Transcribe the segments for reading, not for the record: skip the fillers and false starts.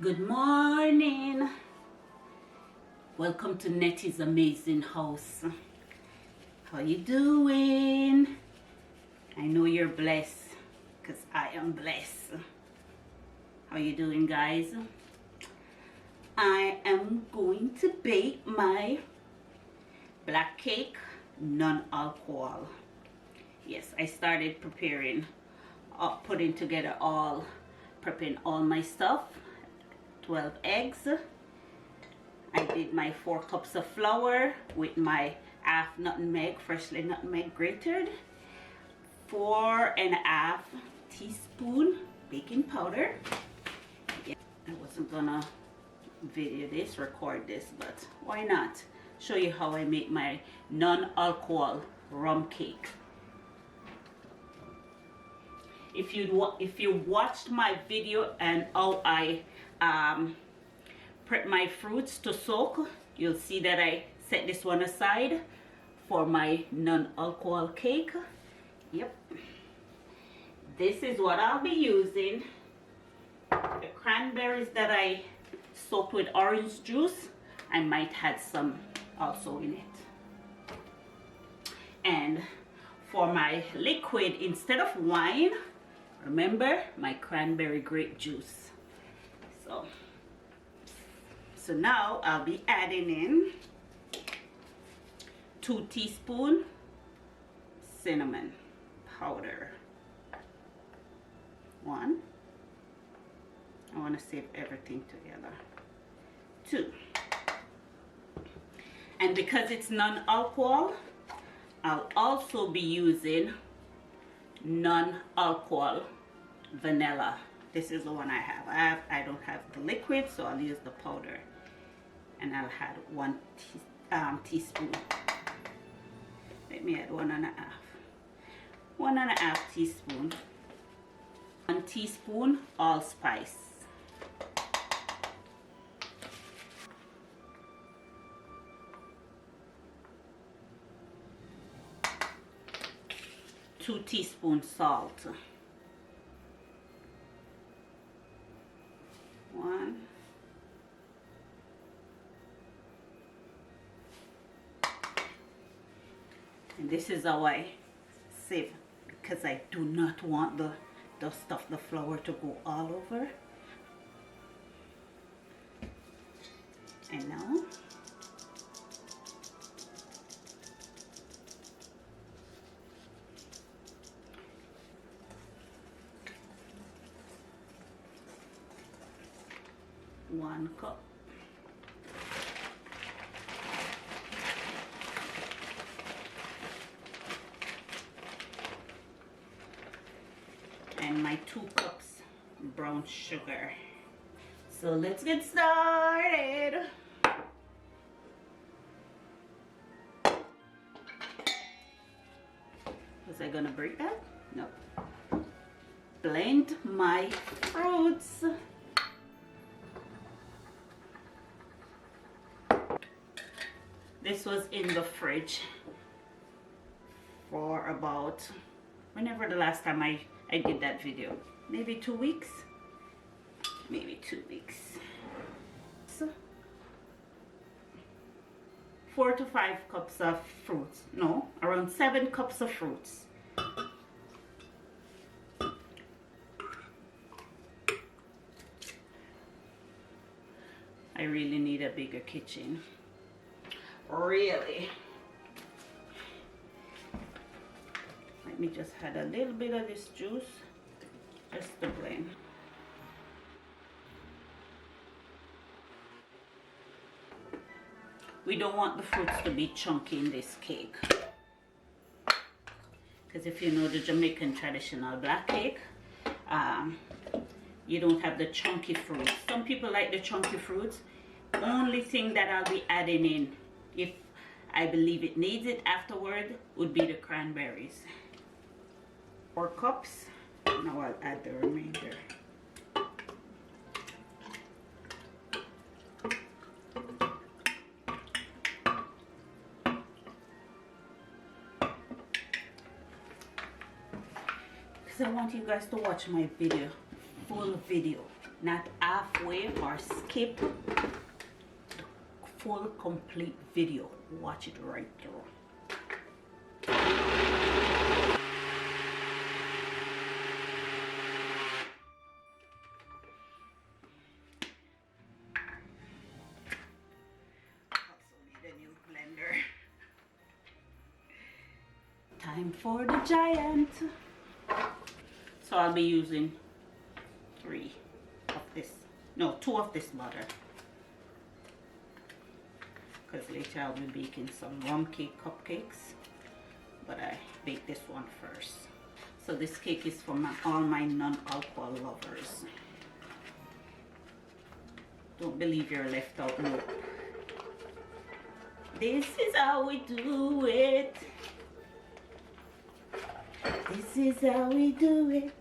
Good morning. Welcome to Nettie's amazing house. How you doing? I know you're blessed because I am blessed. How you doing, guys? I am going to bake my black cake, non-alcohol. Yes, I started preparing, prepping all my stuff. 12 eggs. I did my 4 cups of flour with my half nutmeg, freshly nutmeg grated, 4.5 teaspoon baking powder. Yeah, I wasn't gonna record this, but why not show you how I make my non-alcohol rum cake. If you watched my video and how I prep my fruits to soak, you'll see that I set this one aside for my non-alcohol cake. Yep, this is what I'll be using. The cranberries that I soaked with orange juice, I might add some also in it. And for my liquid, instead of wine, remember my cranberry grape juice. So now I'll be adding in 2 teaspoons cinnamon powder. 1. I want to save everything together. 2. And because it's non-alcohol, I'll also be using non-alcohol vanilla. This is the one I have. I don't have the liquid, so I'll use the powder. And I'll add 1 teaspoon. Let me add 1.5. 1.5 teaspoon. 1 teaspoon allspice. 2 teaspoons salt. 1. And this is how I save, because I do not want the dust of the flour to go all over. And now one cup. And my 2 cups brown sugar. So let's get started. Was I gonna break that? No. Blend my fruits. This was in the fridge for about, whenever the last time I did that video, maybe 2 weeks, maybe 2 weeks. So 4 to 5 cups of fruits, no, around 7 cups of fruits. I really need a bigger kitchen. Really. Let me just add a little bit of this juice just to blend. We don't want the fruits to be chunky in this cake, because if you know the Jamaican traditional black cake, you don't have the chunky fruits. Some people like the chunky fruits. Only thing that I'll be adding in, if I believe it needs it afterward, would be the cranberries. 4 cups. Now I'll add the remainder. Because I want you guys to watch my video, full video. not halfway or skip the full complete video. Watch it right through. Also need a new blender. Time for the giant. So I'll be using 2 of this butter, because later I'll be baking some rum cake cupcakes, but I bake this one first. So this cake is for all my non-alcohol lovers. Don't believe you're left out. No, this is how we do it. This is how we do it.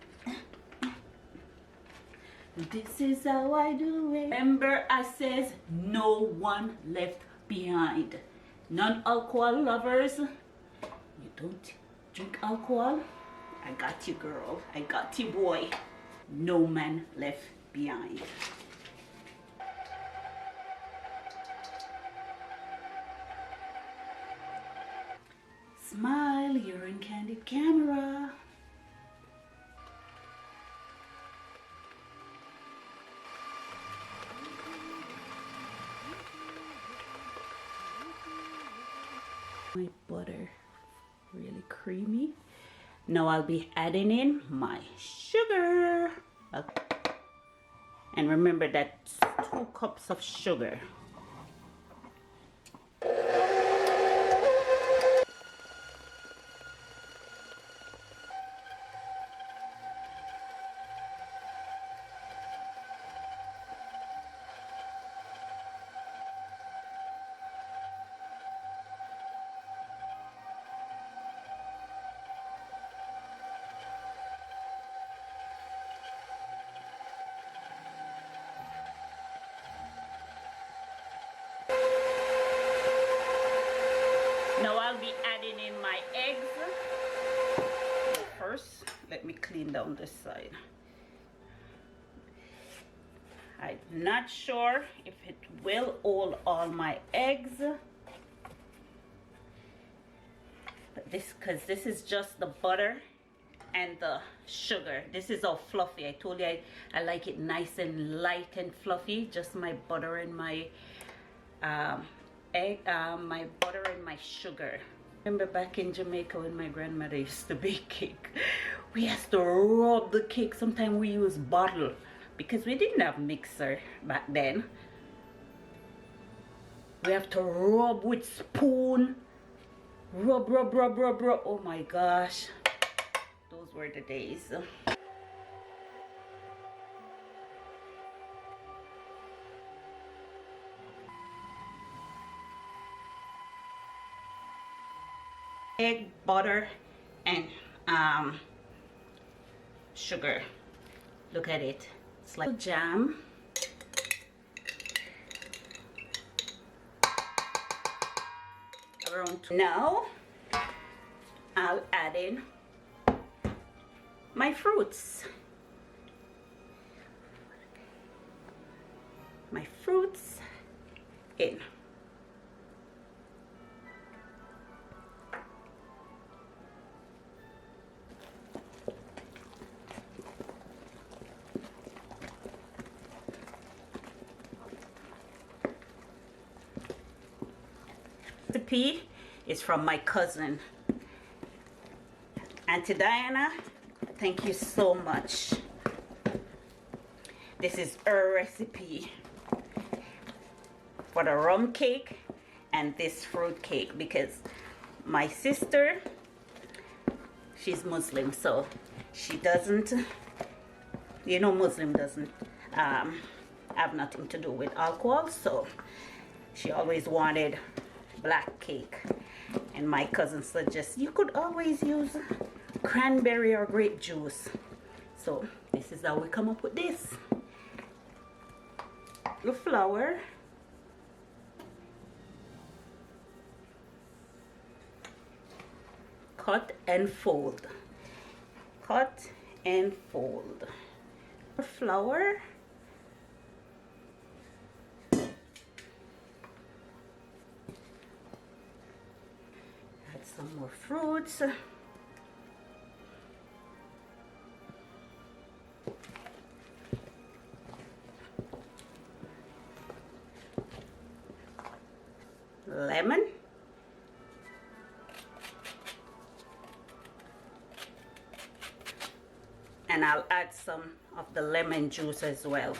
This is how I do it. Remember, I says no one left behind. Non-alcohol lovers, you don't drink alcohol? I got you, girl. I got you, boy. No man left behind. Smile, you're in candid camera. My butter really creamy. Now I'll be adding in my sugar. And remember, that's 2 cups of sugar. Now I'll be adding in my eggs. First, let me clean down this side. I'm not sure if it will hold all my eggs, but because this is just the butter and the sugar. This is all fluffy. I told you I like it nice and light and fluffy. Just my butter and my my butter and my sugar. Remember back in Jamaica when my grandmother used to bake cake, we used to rub the cake. Sometimes we use bottle because we didn't have mixer back then. We have to rub with spoon. Rub. Oh my gosh, those were the days. Egg, butter, and sugar. Look at it. It's like jam. Now I'll add in my fruits. My fruits in. Recipe is from my cousin, Auntie Diana. Thank you so much. This is her recipe for the rum cake and this fruit cake, because my sister, she's Muslim, so she doesn't, you know, Muslim doesn't have nothing to do with alcohol, so she always wanted black cake, and my cousin suggests you could always use cranberry or grape juice. So this is how we come up with this. The flour, cut and fold, cut and fold. Flour some more fruits. Lemon. And I'll add some of the lemon juice as well.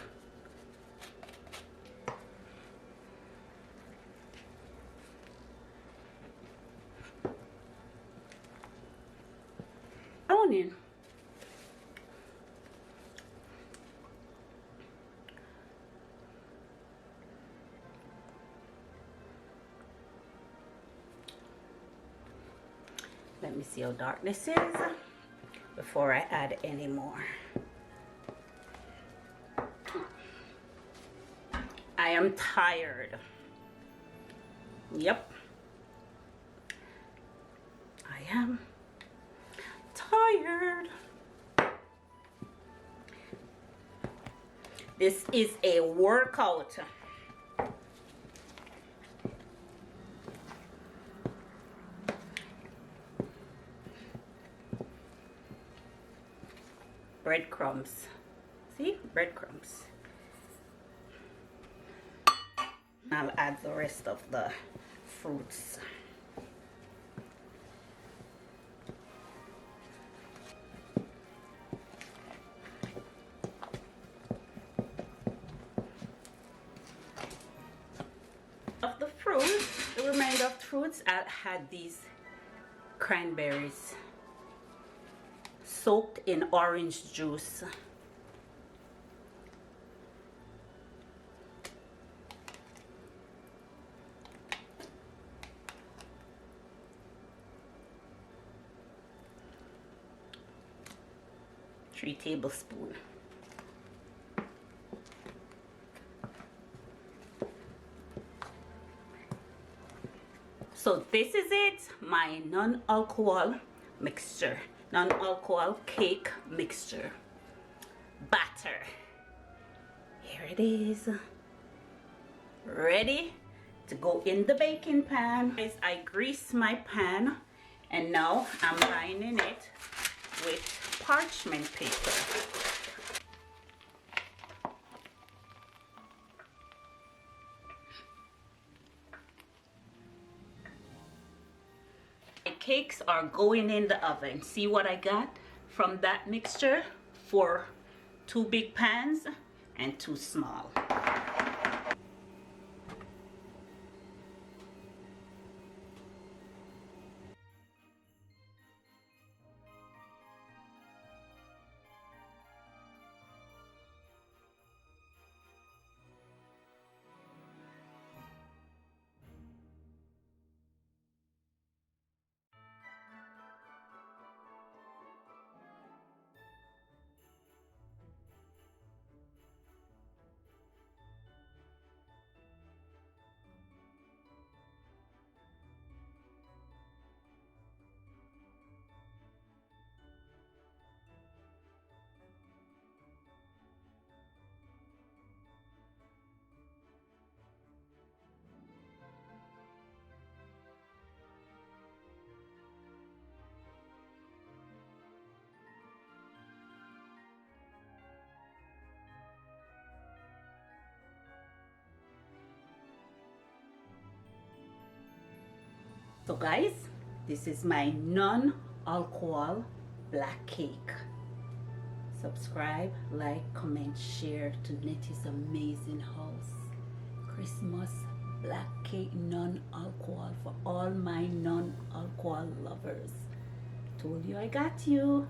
Onion. Let me see how dark this is before I add any more. I am tired. Yep. I am tired. This is a workout. Breadcrumbs. See? Breadcrumbs. I'll add the rest of the fruits. Of the fruits, the remainder of the fruits, I'll add these cranberries soaked in orange juice. Three tablespoons. So this is it, my non-alcohol mixture, non-alcohol cake mixture batter. Here it is, ready to go in the baking pan. I grease my pan and now I'm lining it with parchment paper. My cakes are going in the oven. See what I got from that mixture? For 2 big pans and 2 small. So guys, this is my non-alcohol black cake. Subscribe, like, comment, share to Nettie's amazing house. Christmas black cake non-alcohol for all my non-alcohol lovers. Told you I got you.